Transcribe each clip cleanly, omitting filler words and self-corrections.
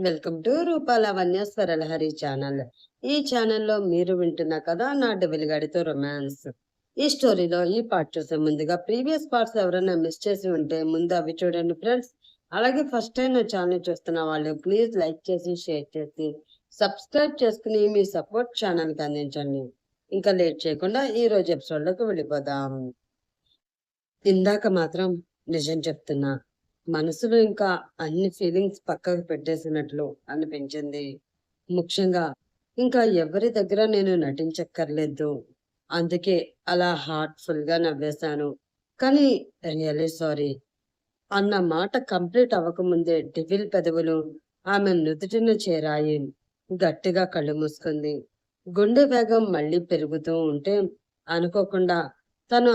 Welcome to Rupalavanya Swaralahari channel. ఈ ఛానల్లో మీరు వింటున్న కథ నా వెలుగడితో రొమాన్స్. ఈ స్టోరీలో ఈ పార్ట్ చూసే ముందుగా ప్రీవియస్ పార్ట్స్ ఎవరైనా మిస్ చేసి ఉంటే ముందు అవి చూడండి ఫ్రెండ్స్. అలాగే ఫస్ట్ టైం నా ఛానల్ చూస్తున్న వాళ్ళు ప్లీజ్ లైక్ చేసి షేర్ చేసి సబ్స్క్రైబ్ చేసుకుని మీ సపోర్ట్ ఛానల్కి అందించండి. ఇంకా లేట్ చేయకుండా ఈ రోజు ఎపిసోడ్లోకి వెళ్ళిపోదాం. ఇందాక మాత్రం నిజం చెప్తున్నా, మనసులో ఇంకా అన్ని ఫీలింగ్స్ పక్కకు పెట్టేసినట్లు అనిపించింది. ముఖ్యంగా ఇంకా ఎవరి దగ్గర నేను నటించక్కర్లేదు. అందుకే అలా హార్ట్ఫుల్ గా నవ్వేశాను. కానీ రియలీ సారీ అన్న మాట కంప్లీట్ అవ్వకముందే డెవిల్ పెదవులు ఆమె నుదుటిన చేరాయి. గట్టిగా కళ్ళు మూసుకుంది. గుండె వేగం మళ్ళీ పెరుగుతూ ఉంటే అనుకోకుండా తను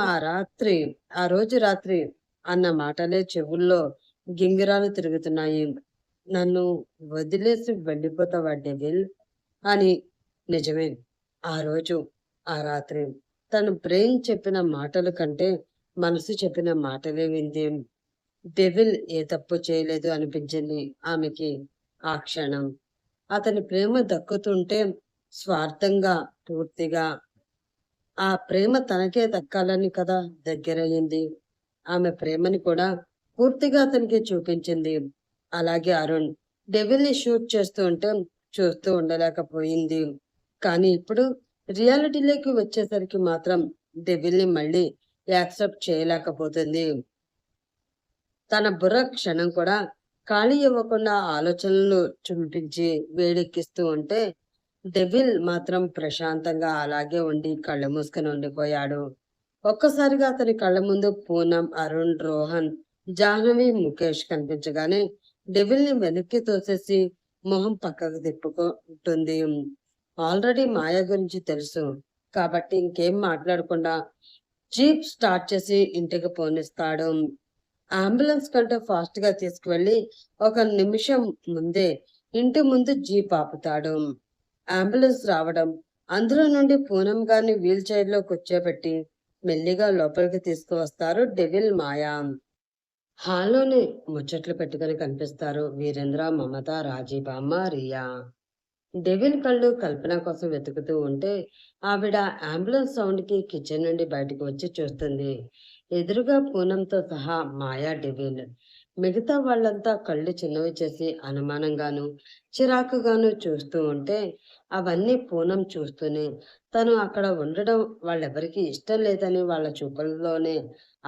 ఆ రోజు రాత్రి అన్న మాటలే చెవుల్లో గింగిరాలు తిరుగుతున్నాయి. నన్ను వదిలేసి వెళ్ళిపోతావా డెవిల్ అని. నిజమే, ఆ రోజు ఆ రాత్రి తను బ్రెయిన్ చెప్పిన మాటల కంటే మనసు చెప్పిన మాటలే వింది. డెవిల్ ఏ తప్పు చేయలేదు అనిపించింది ఆమెకి ఆ క్షణం. అతని ప్రేమ దక్కుతుంటే స్వార్థంగా పూర్తిగా ఆ ప్రేమ తనకే దక్కాలని కదా దగ్గరయ్యింది. ఆమె ప్రేమని కూడా పూర్తిగా అతనికి చూపించింది. అలాగే అరుణ్ డెవిల్ ని షూట్ చేస్తూ ఉంటే చూస్తూ ఉండలేకపోయింది. కానీ ఇప్పుడు రియాలిటీలోకి వచ్చేసరికి మాత్రం డెవిల్ ని మళ్ళీ యాక్సెప్ట్ చేయలేకపోతుంది. తన బుర్ర క్షణం కూడా ఖాళీ ఇవ్వకుండా ఆలోచనలు చూపించి వేడెక్కిస్తూ ఉంటే డెవిల్ మాత్రం ప్రశాంతంగా అలాగే ఉండి కళ్ళు మూసుకొని ఉండిపోయాడు. ఒక్కసారిగా అతని కళ్ళ ముందు పూనం, అరుణ్, రోహన్, జాహ్నవి, ముఖేష్ కనిపించగానే డెవిల్ ని వెనక్కి తోసేసి మొహం పక్కకు తిప్పుకుంటుంది. ఆల్రెడీ మాయ గురించి తెలుసు కాబట్టి ఇంకేం మాట్లాడకుండా జీప్ స్టార్ట్ చేసి ఇంటికి పోనిస్తాడు. అంబులెన్స్ కంటే ఫాస్ట్ గా తీసుకువెళ్లి ఒక నిమిషం ముందే ఇంటి ముందు జీప్ ఆపుతాడు. అంబులెన్స్ రావడం, అందులో నుండి పూనం గారిని వీల్ చైర్ లో కూర్చోబెట్టి మెల్లిగా లోపలికి తీసుకువస్తారు డెవిల్, మాయా. హాల్లోనే ముచ్చట్లు పెట్టుకుని కనిపిస్తారు వీరేంద్ర, మమత, రాజీబామ్మ, రియా. డెవిల్ కళ్ళు కల్పన కోసం వెతుకుతూ ఉంటే ఆవిడ అంబులెన్స్ సౌండ్ కి కిచెన్ నుండి బయటకు వచ్చి చూస్తుంది. ఎదురుగా పూనంతో సహా మాయా, డెవిల్. మిగతా వాళ్ళంతా కళ్ళు చిన్నవి చేసి అనుమానంగాను చిరాకుగాను చూస్తూ ఉంటే అవన్నీ పూనం చూస్తూనే తను అక్కడ ఉండడం వాళ్ళెవరికి ఇష్టం లేదని వాళ్ళ చూపుల్లోనే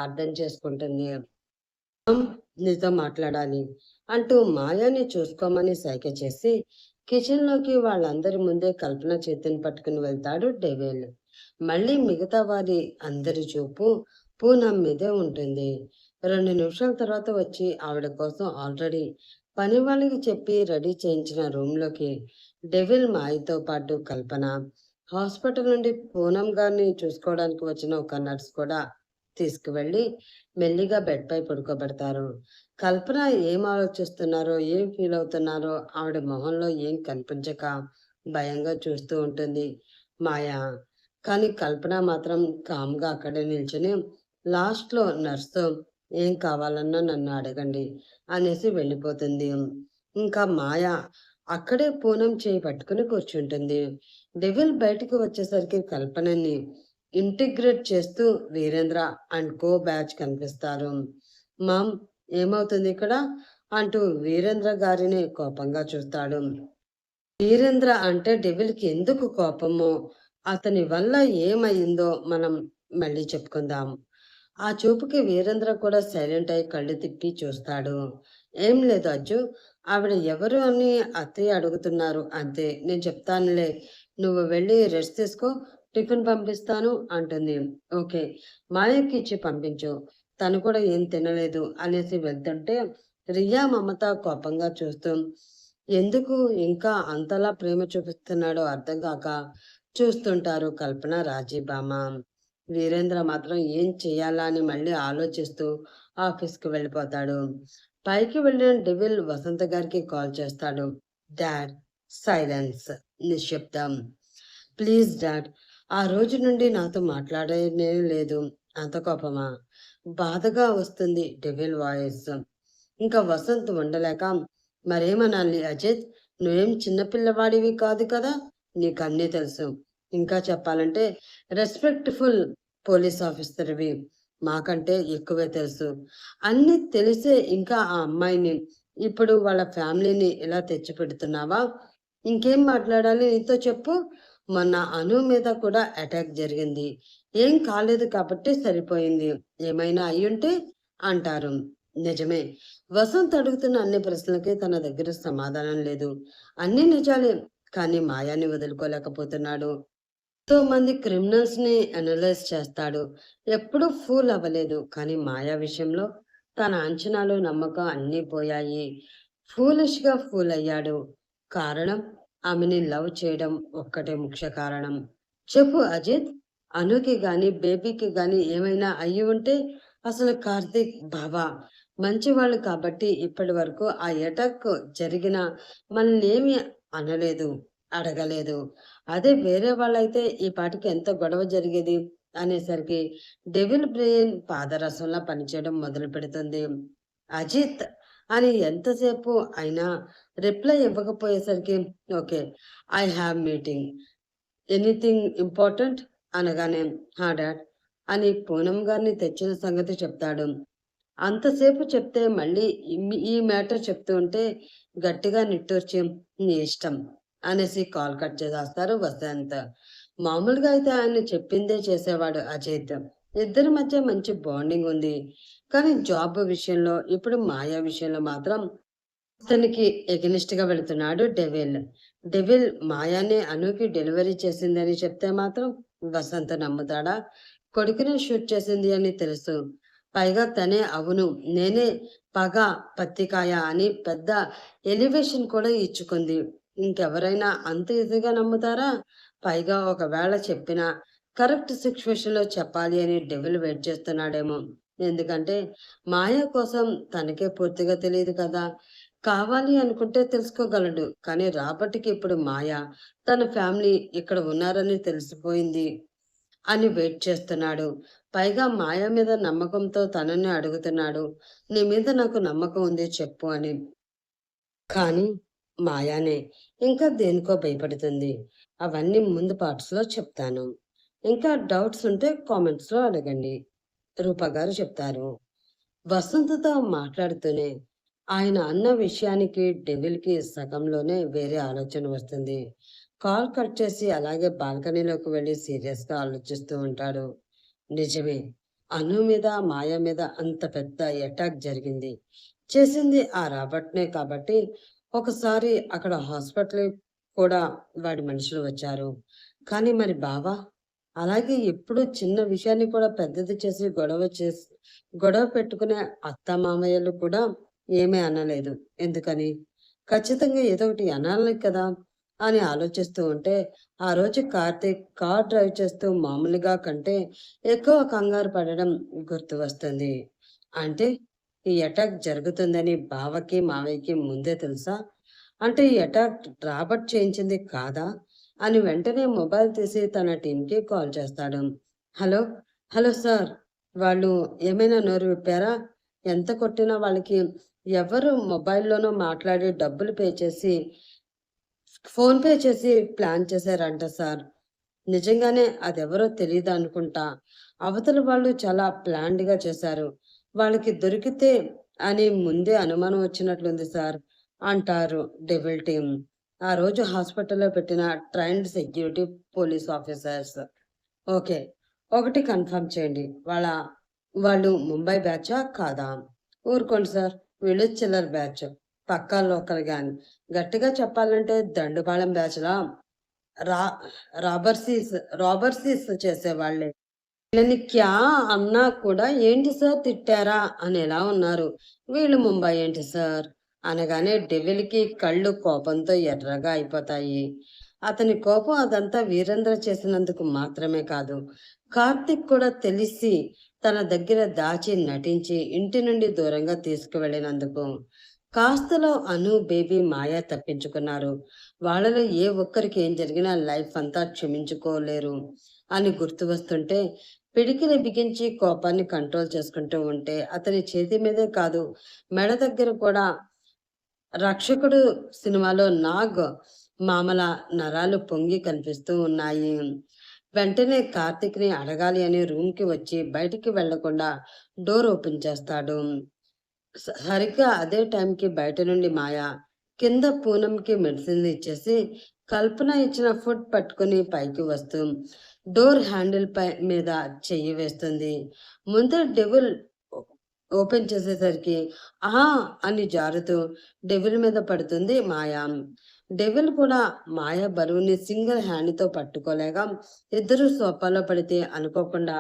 అర్థం చేసుకుంటుంది. నీతో మాట్లాడాలి అంటూ మాయాని చూసుకోమని సైగ చేసి కిచెన్ లోకి వాళ్ళందరి ముందే కల్పన చేతిని పట్టుకుని వెళ్తాడు డెవిల్. మళ్ళీ మిగతా వారి అందరి చూపు పూనం మీదే ఉంటుంది. 2 నిమిషాల తర్వాత వచ్చి ఆవిడ కోసం ఆల్రెడీ పని వాళ్ళకి చెప్పి రెడీ చేయించిన రూమ్ లోకి డెవిల్, మాయతో పాటు కల్పన, హాస్పిటల్ నుండి పూనం గారిని చూసుకోవడానికి వచ్చిన ఒక నర్స్ కూడా తీసుకువెళ్ళి మెల్లిగా బెడ్ పై పడుకోబెడతారు. కల్పన ఏం ఆలోచిస్తున్నారో ఏం ఫీల్ అవుతున్నారో ఆవిడ మొహంలో ఏం కనిపించక భయంగా చూస్తూ ఉంటుంది మాయా. కానీ కల్పన మాత్రం కామ్గా అక్కడే నిల్చుని లాస్ట్లో నర్సు ఏం కావాలన్నా నన్ను అడగండి అనేసి వెళ్ళిపోతుంది. ఇంకా మాయ అక్కడే పూనం చేయి పట్టుకుని కూర్చుంటుంది. డెవిల్ బయటకు వచ్చేసరికి కల్పనని ఇంటిగ్రేట్ చేస్తూ వీరేంద్ర అండ్ కో బ్యాచ్ కనిపిస్తారు. మామ్, ఏమవుతుంది ఇక్కడ అంటూ వీరేంద్ర గారిని కోపంగా చూస్తాడు. వీరేంద్ర అంటే డెవిల్కి ఎందుకు కోపమో అతని వల్ల ఏమైందో మనం మళ్ళీ చెప్పుకుందాం. ఆ చూపుకి వీరేంద్ర కూడా సైలెంట్ అయి కళ్ళు తిప్పి చూస్తాడు. ఏం లేదు అజ్జు, ఆవిడ ఎవరు అని అత్తయ్య అడుగుతున్నారు అంతే, నేను చెప్తానులే, నువ్వు వెళ్ళి రెస్ట్ తీసుకో, టిఫిన్ పంపిస్తాను అంటుంది. ఓకే, మాయకి ఇచ్చి పంపించు, తను కూడా ఏం తినలేదు అనేసి వెళ్తుంటే రియా, మమత కోపంగా చూస్తూ ఎందుకు ఇంకా అంతలా ప్రేమ చూపిస్తున్నాడో అర్థం కాక చూస్తుంటారు కల్పన, రాజీబామ. వీరేంద్ర మాత్రం ఏం చెయ్యాలా అని మళ్ళీ ఆలోచిస్తూ ఆఫీస్కి వెళ్ళిపోతాడు. పైకి వెళ్ళిన డెవిల్ వసంత గారికి కాల్ చేస్తాడు. డాడ్. సైలెన్స్, నిశ్శబ్దం. ప్లీజ్ డాడ్, ఆ రోజు నుండి నాతో మాట్లాడనే లేదు. అంత కోపమా? బాధగా వస్తుంది డెవిల్ వాయిస్. ఇంకా వసంత్ ఉండలేక మరేమనాలి అజిత్? నువ్వేం చిన్న పిల్లవాడివి కాదు కదా! నీకన్నీ తెలుసు. ఇంకా చెప్పాలంటే రెస్పెక్ట్‌ఫుల్ పోలీస్ ఆఫీసర్‌వి. మాకంటే ఎక్కువే తెలుసు. అన్నీ తెలిసే ఇంకా ఆ అమ్మాయిని, ఇప్పుడు వాళ్ళ ఫ్యామిలీని ఇలా తెచ్చిపెడుతున్నావా? ఇంకేం మాట్లాడాలి నీతో చెప్పు? మొన్న అను మీద కూడా అటాక్ జరిగింది. ఏం కాలేదు కాబట్టి సరిపోయింది. ఏమైనా అయ్యుంటే అంటారు. నిజమే. వసంత్ అడుగుతున్న అన్ని ప్రశ్నలకి తన దగ్గర సమాధానం లేదు. అన్నీ నిజాలే. కానీ మాయాని వదులుకోలేకపోతున్నాడు. ఎంతో మంది క్రిమినల్స్ ని అనలైజ్ చేస్తాడు. ఎప్పుడూ ఫూల్ అవ్వలేదు. కానీ మాయా విషయంలో తన అంచనాలు, నమ్మకం అన్నీ పోయాయి. ఫూలిష్ గా ఫూల్ అయ్యాడు. కారణం ఆమెని లవ్ చేయడం ఒక్కటే ముఖ్య కారణం. చెప్పు అజిత్. అనుకి గాని బేబీకి గాని ఏమైనా అయ్యి ఉంటే అసలు కార్తీక్ బావ మంచివాళ్ళు కాబట్టి ఇప్పటి వరకు ఆ ఎటాక్ జరిగిన మనల్నేమి అనలేదు, అడగలేదు. అదే వేరే వాళ్ళైతే ఈ పాటికి ఎంత గొడవ జరిగేది అనేసరికి డెవిల్ బ్రెయిన్ పాదరసంలా పనిచేయడం మొదలు పెడుతుంది. అజిత్ అని ఎంతసేపు అయినా రిప్లై ఇవ్వకపోయేసరికి okay, I have meeting, anything important అనగానే హా డాడ్ అని పూనం గారిని తెచ్చిన సంగతి చెప్తాడు. అంతసేపు చెప్తే మళ్ళీ ఈ మ్యాటర్ చెప్తూ ఉంటే గట్టిగా నిట్టూర్చి నీ ఇష్టం అనేసి కాల్ కట్ చేసేస్తారు వసంత్. మామూలుగా అయితే ఆయన చెప్పిందే చేసేవాడు అజయ్. ఇద్దరి మధ్య మంచి బాండింగ్ ఉంది. కానీ జాబ్ విషయంలో ఇప్పుడు మాయా విషయంలో మాత్రం అతనికి ఎగనిస్ట్ గా వెళుతున్నాడు డెవిల్. డెవిల్ మాయానే అనుకి డెలివరీ చేసిందని చెప్తే మాత్రం వసంత్ నమ్ముతాడా? కొడుకునే షూట్ చేసింది అని తెలుసు. పైగా తనే అవును నేనే పగ పత్తికాయ అని పెద్ద ఎలివేషన్ కూడా ఇచ్చుకుంది. ఇంకెవరైనా అంత ఈజీగా నమ్ముతారా? పైగా ఒకవేళ చెప్పినా కరెక్ట్ సిచ్యువేషన్ లో చెప్పాలి అని డెవిల్ వెయిట్ చేస్తున్నాడేమో. ఎందుకంటే మాయ కోసం తనకే పూర్తిగా తెలియదు కదా. కావాలి అనుకుంటే తెలుసుకోగలడు. కానీ రాబర్ట్‌కి ఇప్పుడు మాయ, తన ఫ్యామిలీ ఇక్కడ ఉన్నారని తెలిసిపోయింది అని వెయిట్ చేస్తున్నాడు. పైగా మాయ మీద నమ్మకంతో తనని అడుగుతున్నాడు. నీ మీద నాకు నమ్మకం ఉంది చెప్పు అని. కానీ మాయానే ఇంకా దేనికో భయపడుతుంది. అవన్నీ ముందు పార్ట్స్‌లో చెప్తాను. ఇంకా డౌట్స్ ఉంటే కామెంట్స్‌లో అడగండి. రూప గారు చెప్తారు. వసంతతో మాట్లాడుతూనే ఆయన అన్న విషయానికి డెవిల్‌కి సగంలోనే వేరే ఆలోచన వస్తుంది. కాల్ కట్ చేసి అలాగే బాల్కనీలోకి వెళ్లి సీరియస్‌గా ఆలోచిస్తూ ఉంటాడు. నిజమే. అను మీద, మాయ మీద అంత పెద్ద అటాక్ జరిగింది. చేసింది ఆ రాబర్ట్‌నే కాబట్టి ఒకసారి అక్కడ హాస్పిటల్ కూడా వాడి మనుషులు వచ్చారు. కానీ మరి బావ? అలాగే ఎప్పుడూ చిన్న విషయాన్ని కూడా పెద్దది చేసి గొడవ పెట్టుకునే అత్తమామయ్యలు కూడా ఏమీ అనలేదు. ఎందుకని? ఖచ్చితంగా ఏదో ఒకటి అనాలి కదా! అని ఆలోచిస్తూ ఉంటే, ఆ రోజు కార్తీక్ కార్ డ్రైవ్ చేస్తూ మామూలుగా కంటే ఎక్కువ కంగారు పడడం గుర్తు వస్తుంది. అంటే ఈ అటాక్ జరుగుతుందని బావకి, మావయ్యకి ముందే తెలుసా? అంటే ఈ అటాక్ రాబర్ట్ చేయించింది కాదా? అని వెంటనే మొబైల్ తీసి తన టీమ్‌కి కాల్ చేస్తాడు. హలో! Hello sir! వాళ్ళు ఏమైనా నోరు విప్పారా? ఎంత కొట్టినా వాళ్ళకి ఎవరు మొబైల్‌లోనో మాట్లాడి డబ్బులు పే చేసి ఫోన్‌పే చేసి ప్లాన్ చేశారంట సార్. నిజంగానే అదెవరో తెలీదనుకుంటా. అవతల వాళ్ళు చాలా ప్లాన్డ్‌గా చేశారు. వాళ్ళకి దొరికితే అని ముందే అనుమానం వచ్చినట్లుంది సార్ అంటారు డెవిల్ టీమ్. ఆ రోజు హాస్పిటల్‌లో పెట్టిన trained security police officers. Okay. ఒకటి కన్ఫర్మ్ చేయండి. వాళ్ళు ముంబై బ్యాచా? కాదా? ఊరుకోండి సార్. వీళ్ళు చిల్లర బ్యాచ్. పక్కా లోకల్ గ్యాంగ్. గట్టిగా చెప్పాలంటే దండుపాలెం బ్యాచ్‌లా రా రాబర్సీస్ రాబర్సీస్ చేసేవాళ్ళే. వీళ్ళని క్యా అన్నా కూడా ఏంటి సార్ తిట్టారా అనేలా ఉన్నారు. వీళ్ళు ముంబై ఏంటి సార్ అనగానే డెవిల్‌కి కళ్ళు కోపంతో ఎర్రగా అయిపోతాయి. అతని కోపం అదంతా వీరేంద్ర చేసినందుకు మాత్రమే కాదు. కార్తీక్ కూడా తెలిసి తన దగ్గర దాచి నటించి ఇంటి నుండి దూరంగా తీసుకువెళ్ళినందుకు. కాస్తలో అను, బేబీ, మాయ తప్పించుకున్నారు. వాళ్ళలో ఏ ఒక్కరికి ఏం జరిగినా లైఫ్ అంతా క్షమించుకోలేరు అని గుర్తు వస్తుంటే పిడికిలి బిగించి కోపాన్ని కంట్రోల్ చేసుకుంటూ ఉంటే అతని చేతి మీదే కాదు మెడ దగ్గర కూడా రక్షకుడు సినిమాలో నాగ్ మామల నరాలు పొంగి కనిపిస్తూ ఉన్నాయి. వెంటనే కార్తీక్‌ని అడగాలి అని రూమ్‌కి వచ్చి బయటికి వెళ్ళకుండా డోర్ ఓపెన్ చేస్తాడు. సరిగ్గా అదే టైంకి బయట నుండి మాయ కింద పూనంకి మెడిసిన్‌లు ఇచ్చేసి, కల్పన ఇచ్చిన ఫుడ్ పట్టుకొని పైకి వస్తూ డోర్ హ్యాండిల్ మీద చెయ్యి వేస్తుంది. ముందర డెవిల్ ఓ ఓపెన్ చేసేసరికి ఆహా! అని జారుతూ డెవిల్ మీద పడుతుంది మాయ. డెవిల్ కూడా మాయ బరువుని సింగిల్ హ్యాండ్‌తో పట్టుకోలేక ఇద్దరు సోఫాలో పడితే అనుకోకుండా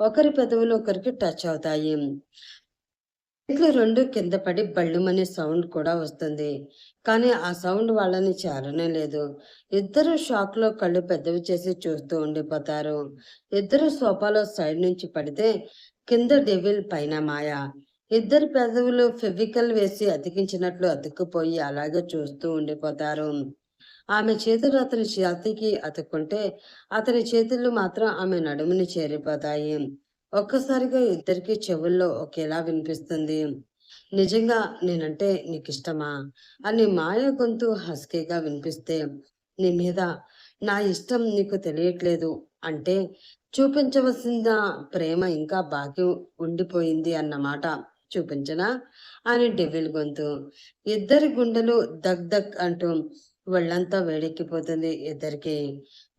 ఒకరి పెదవులు ఒకరికి టచ్ అవుతాయి. ఇట్లు 2 కింద పడి బళ్ళుమనే సౌండ్ కూడా వస్తుంది. కానీ ఆ సౌండ్ వాళ్ళని చేరనే లేదు. ఇద్దరు షాక్‌లో కళ్ళు పెద్దవి చేసి చూస్తూ ఉండిపోతారు. ఇద్దరు సోఫాలో సైడ్ నుంచి పడితే కింద డెవిల్ పైన మాయ. ఇద్దరి పెదవులు ఫెవికల్ వేసి అతికించినట్లు అతుక్కుపోయి అలాగే చూస్తూ ఉండిపోతారు. ఆమె చేతులు అతని ఛాతీకి అతుక్కుంటే అతని చేతులు మాత్రం ఆమె నడుముని చేరిపోతాయి. ఒక్కసారిగా ఇద్దరికి చెవుల్లో ఒకేలా వినిపిస్తుంది. నిజంగా నేనంటే నీకిష్టమా అని మాయ గొంతు హస్కీగా వినిపిస్తే, నీ మీద నా ఇష్టం నీకు తెలియట్లేదు అంటే చూపించవలసిన ప్రేమ ఇంకా బాకీ ఉండిపోయింది అన్నమాట. చూపించనా అని డెవిల్ గొంతు. ఇద్దరి గుండెలు దక్ దక్ అంటూ ఒళ్ళంతా వేడెక్కిపోతుంది ఇద్దరికి.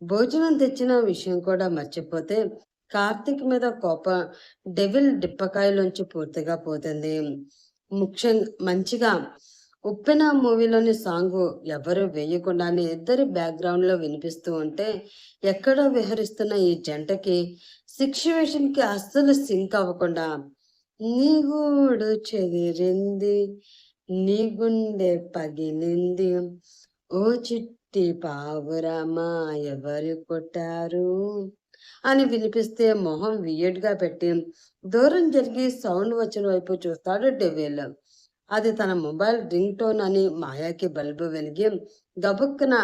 భోజనం తెచ్చిన విషయం కూడా మర్చిపోతే కార్తీక్ మీద కోపం డెవిల్ డిప్పకాయలోంచి పూర్తిగా పోతుంది. మంచిగా 'ఉప్పెన' మూవీలోని సాంగు ఎవరు వేయకుండానే ఇద్దరి బ్యాక్‌గ్రౌండ్‌లో వినిపిస్తూ ఉంటే, ఎక్కడో విహరిస్తున్న ఈ జంటకి సిట్యుయేషన్‌కి అస్సలు సింక్ అవ్వకుండా, నీ గూడు చెదిరింది, నీ గుండె పగిలింది, ఓ చిట్టి పావురమా ఎవరు కొట్టారు అని వినిపిస్తే మొహం వియర్డ్‌గా పెట్టి దూరం జరిగి సౌండ్ వచ్చిన వైపు చూస్తాడు డెవిల్. అది తన మొబైల్ రింగ్ టోన్ అని మాయాకి బల్బు వెలిగి గబుక్కున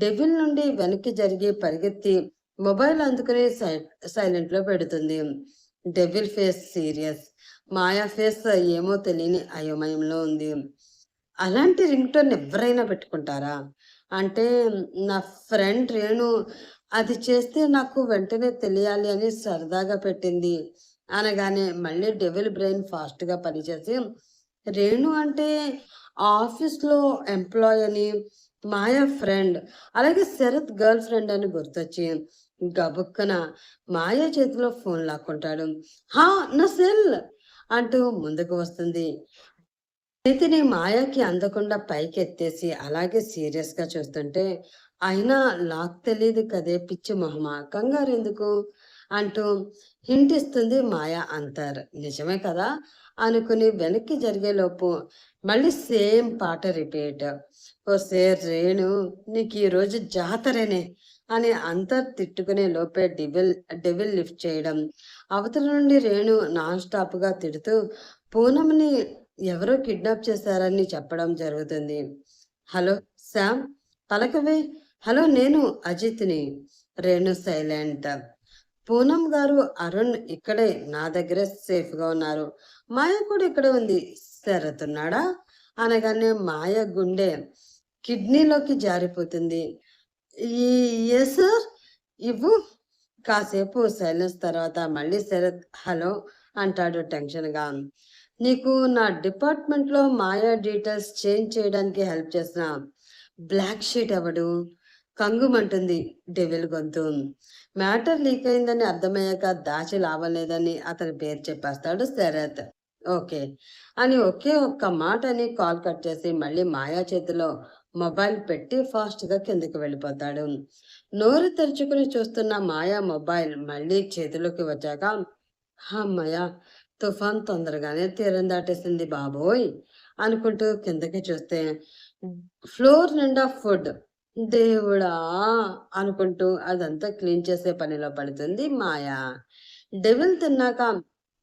డెవిల్ నుండి వెనక్కి జరిగి పరిగెత్తి మొబైల్ అందుకుని సైలెంట్ లో పెడుతుంది. డెవిల్ ఫేస్ సీరియస్, మాయా ఫేస్ ఏమో తెలియని అయోమయంలో ఉంది. అలాంటి రింగ్ టోన్ ఎవరైనా పెట్టుకుంటారా అంటే, నా ఫ్రెండ్ రేణు అది చేస్తే నాకు వెంటనే తెలియాలి అని సరదాగా పెట్టింది అనగానే మళ్ళీ డెవిల్ బ్రెయిన్ ఫాస్ట్‌గా పనిచేసి, రేణు అంటే ఆఫీస్‌లో ఎంప్లాయ్ అని, మాయ ఫ్రెండ్, అలాగే శరత్ గర్ల్ ఫ్రెండ్ అని గుర్తొచ్చి గబుక్కన మాయ చేతిలో ఫోన్ లాక్కుంటాడు. హా! నా సెల్ అంటూ ముందుకు వస్తుంది. చేతిని మాయకి అందకుండా పైకెత్తేసి అలాగే సీరియస్‌గా చూస్తుంటే, అయినా లాక్ తెలీదు కదే పిచ్చి మొహమా! కంగారెందుకు? అంటూ హింట్ ఇస్తుంది మాయ అంతర్. నిజమే కదా! అనుకుని వెనక్కి జరిగేలోపు మళ్ళీ సేమ్ పాట రిపీట్. ఒసేయ్ రేణు నీకు ఈరోజు జాతరేనే అని అంతర్ తిట్టుకునే లోపే డెవిల్ లిఫ్ట్ చేయడం. అవతల నుండి రేణు నాన్ స్టాప్‌గా తిడుతూ పూనమ్‌ని ఎవరో కిడ్నాప్ చేశారని చెప్పడం జరుగుతుంది. Hello Sam పలకవే. హలో నేను అజిత్‌ని. రేణు సైలెంట్. పూనం గారు అరుణ్ ఇక్కడే నా దగ్గరే సేఫ్‌గా ఉన్నారు. మాయ కూడా ఇక్కడే ఉంది. శరత్ ఉన్నాడా? అనగానే మాయ గుండె కిడ్నీలోకి జారిపోతుంది. ఈ యెస్ సార్ ఇవ్వు. కాసేపు సైలెన్స్ తర్వాత మళ్ళీ శరత్ హలో అంటాడు టెన్షన్‌గా. నీకు నా డిపార్ట్మెంట్‌లో మాయా డీటెయిల్స్ చేంజ్ చేయడానికి హెల్ప్ చేసిన బ్లాక్ షీట్ ఎవడు? కంగుమంటుంది డెవిల్ గొంతు. మ్యాటర్ లీక్ అయిందని అర్థమయ్యాక దాచి లాభం లేదని అతని పేరు చెప్పేస్తాడు శరత్. ఓకే. అని ఒకే ఒక్క మాట అని కాల్ కట్ చేసి మళ్ళీ మాయా చేతిలో మొబైల్ పెట్టి ఫాస్ట్‌గా కిందకి వెళ్ళిపోతాడు. నోరు తెరుచుకుని చూస్తున్న మాయా మొబైల్ మళ్ళీ చేతిలోకి వచ్చాక హమ్మయ్య! తుఫాన్ తొందరగానే తీరం దాటేసింది బాబోయ్! అనుకుంటూ కిందకి చూస్తే ఫ్లోర్ నిండా ఫుడ్. దేవుడా! అనుకుంటూ అదంతా క్లీన్ చేసే పనిలో పడుతుంది మాయ. డెవిల్ తిన్నాక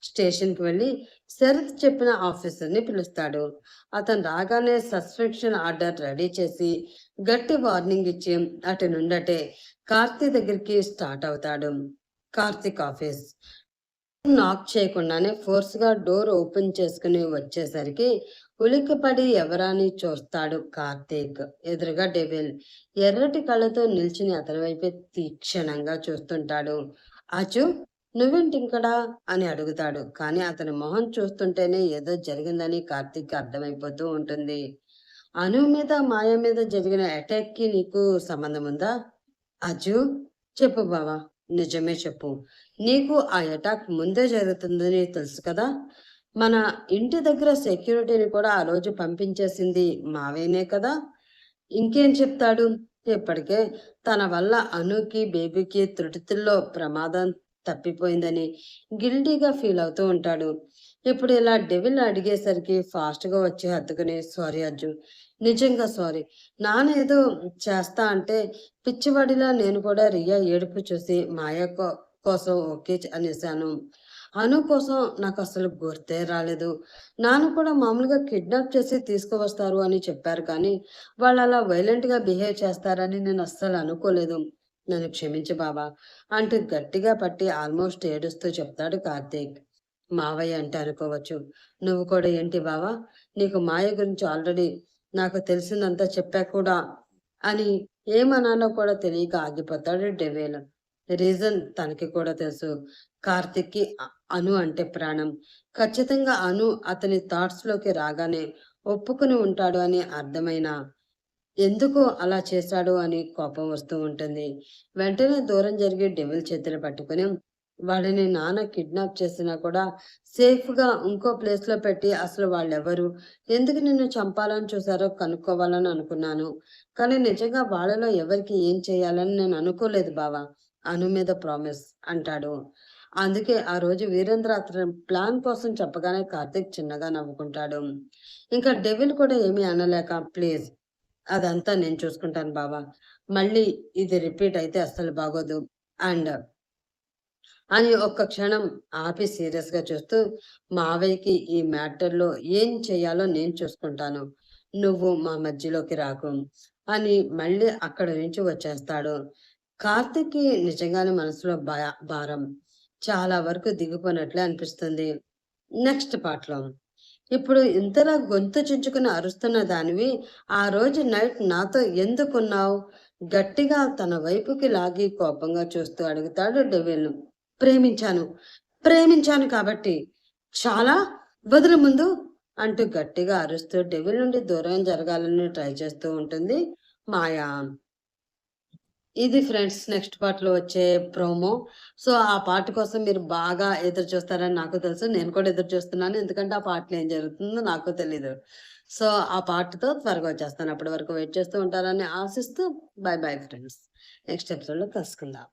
స్టేషన్‌కి వెళ్లి శరత్ చెప్పిన ఆఫీసర్‌ని పిలుస్తాడు. అతను రాగానే సస్పెన్షన్ ఆర్డర్ రెడీ చేసి గట్టి వార్నింగ్ ఇచ్చి అటు నుండటే కార్తీ దగ్గరికి స్టార్ట్ అవుతాడు. కార్తీక్ ఆఫీస్. నాక్ చేయకుండానే ఫోర్స్‌గా డోర్ ఓపెన్ చేసుకుని వచ్చేసరికి ఉలిక్కిపడి ఎవరాని చూస్తాడు కార్తీక్. ఎదురుగా డెవిల్ ఎర్రటి కళ్ళతో నిల్చుని అతని వైపే తీక్షణంగా చూస్తుంటాడు. అచు, నువ్వేంటింకడా అని అడుగుతాడు. కానీ అతని మొహం చూస్తుంటేనే ఏదో జరిగిందని కార్తీక్ అర్థమైపోతూ ఉంటుంది. అను మీద మాయ మీద జరిగిన అటాక్ కి నీకు సంబంధం ఉందా? అజు, చెప్పు బావా, నిజమే చెప్పు. నీకు ఆ అటాక్ ముందే జరుగుతుందని తెలుసు కదా. మన ఇంటి దగ్గర సెక్యూరిటీని కూడా ఆ రోజు పంపించేసింది మావేనే కదా. ఇంకేం చెప్తాడు? ఇప్పటికే తన వల్ల అనుకి బేబీకి త్రుటితుల్లో ప్రమాదం తప్పిపోయిందని గిల్టీగా ఫీల్ అవుతూ ఉంటాడు. ఇప్పుడు ఇలా డెవిల్ అడిగేసరికి ఫాస్ట్గా వచ్చి హత్తుకుని, సారీ అజ్జు, నిజంగా సారీ. నాన్న ఏదో చేస్తా అంటే పిచ్చివాడిలా నేను కూడా రియా ఏడుపు చూసి మాయ కోసం ఓకే అనేసాను. అను కోసం నాకు అసలు గుర్తే రాలేదు. నాన్న కూడా మామూలుగా కిడ్నాప్ చేసి తీసుకువస్తారు అని చెప్పారు కానీ వాళ్ళు అలా వైలెంట్గా బిహేవ్ చేస్తారని నేను అస్సలు అనుకోలేదు. నన్ను క్షమించు బాబా అంటూ గట్టిగా పట్టి ఆల్మోస్ట్ ఏడుస్తూ చెప్తాడు కార్తీక్. మావయ్య అంటే అనుకోవచ్చు. నువ్వు కూడా ఏంటి బావా, నీకు మాయ గురించి ఆల్రెడీ నాకు తెలిసిందంతా చెప్పా కూడా అని ఏమనాలో కూడా తెలియక ఆగిపోతాడు డెవేల్. రీజన్ తనకి కూడా తెలుసు. కార్తిక్‌కి అను అంటే ప్రాణం. ఖచ్చితంగా అను అతని థాట్స్‌లోకి రాగానే ఒప్పుకొని ఉంటాడు అని అర్థమైన ఎందుకు అలా చేశాడు అని కోపం వస్తూ ఉంటుంది. వెంటనే దూరం జరిగి డెవిల్ చేతులు పట్టుకొని, వాడిని నాన్న కిడ్నాప్ చేసినా కూడా సేఫ్‌గా ఇంకో ప్లేస్‌లో పెట్టి అసలు వాళ్ళెవరు? ఎందుకు నిన్ను చంపాలని చూసారో కనుక్కోవాలని అనుకున్నాను. కానీ నిజంగా వాళ్ళలో ఎవరికి ఏం చేయాలని నేను అనుకోలేదు బావ. అను మీద ప్రామిస్ అంటాడు. అందుకే ఆ రోజు వీరేంద్ర అతని ప్లాన్ కోసం చెప్పగానే కార్తీక్ చిన్నగా నవ్వుకుంటాడు. ఇంకా డెవిల్ కూడా ఏమీ అనలేక ప్లీజ్ అదంతా నేను చూసుకుంటాను బావ. మళ్ళీ ఇది రిపీట్ అయితే అస్సలు బాగోదు. అండ్ అని ఒక్క క్షణం ఆపి సీరియస్‌గా చూస్తూ, మావయ్యకి ఈ మ్యాటర్‌లో ఏం చేయాలో నేను చూసుకుంటాను. నువ్వు మా మధ్యలోకి రాకు అని మళ్ళీ అక్కడి నుంచి వచ్చేస్తాడు. కార్తీక్‌కి నిజంగానే మనసులో భారం చాలా వరకు దిగిపోయినట్లే అనిపిస్తుంది. నెక్స్ట్ పార్ట్‌లో ఇప్పుడు ఇంతలా గొంతు చించుకుని అరుస్తున్న దానివి, ఆ రోజు నైట్ నాతో ఎందుకున్నావు? గట్టిగా తన వైపుకి లాగి కోపంగా చూస్తూ అడుగుతాడు డెవిల్. ప్రేమించాను. ప్రేమించాను కాబట్టి. చాలా వదులు ముందు అంటూ గట్టిగా అరుస్తూ డెవిల్ నుండి దూరం జరగాలని ట్రై చేస్తూ ఉంటుంది మాయా. ఇది ఫ్రెండ్స్ నెక్స్ట్ పార్ట్‌లో వచ్చే ప్రోమో. సో, ఆ పార్ట్ కోసం మీరు బాగా ఎదురు చూస్తారని నాకు తెలుసు. నేను కూడా ఎదురు చూస్తున్నాను. ఎందుకంటే ఆ పార్ట్‌లో ఏం జరుగుతుందో నాకు తెలీదు. సో, ఆ పార్ట్‌తో త్వరగా వచ్చేస్తాను. అప్పటి వరకు వెయిట్ చేస్తూ ఉంటారని ఆశిస్తూ బై బై ఫ్రెండ్స్. నెక్స్ట్ ఎపిసోడ్‌లో కలుసుకుందాం.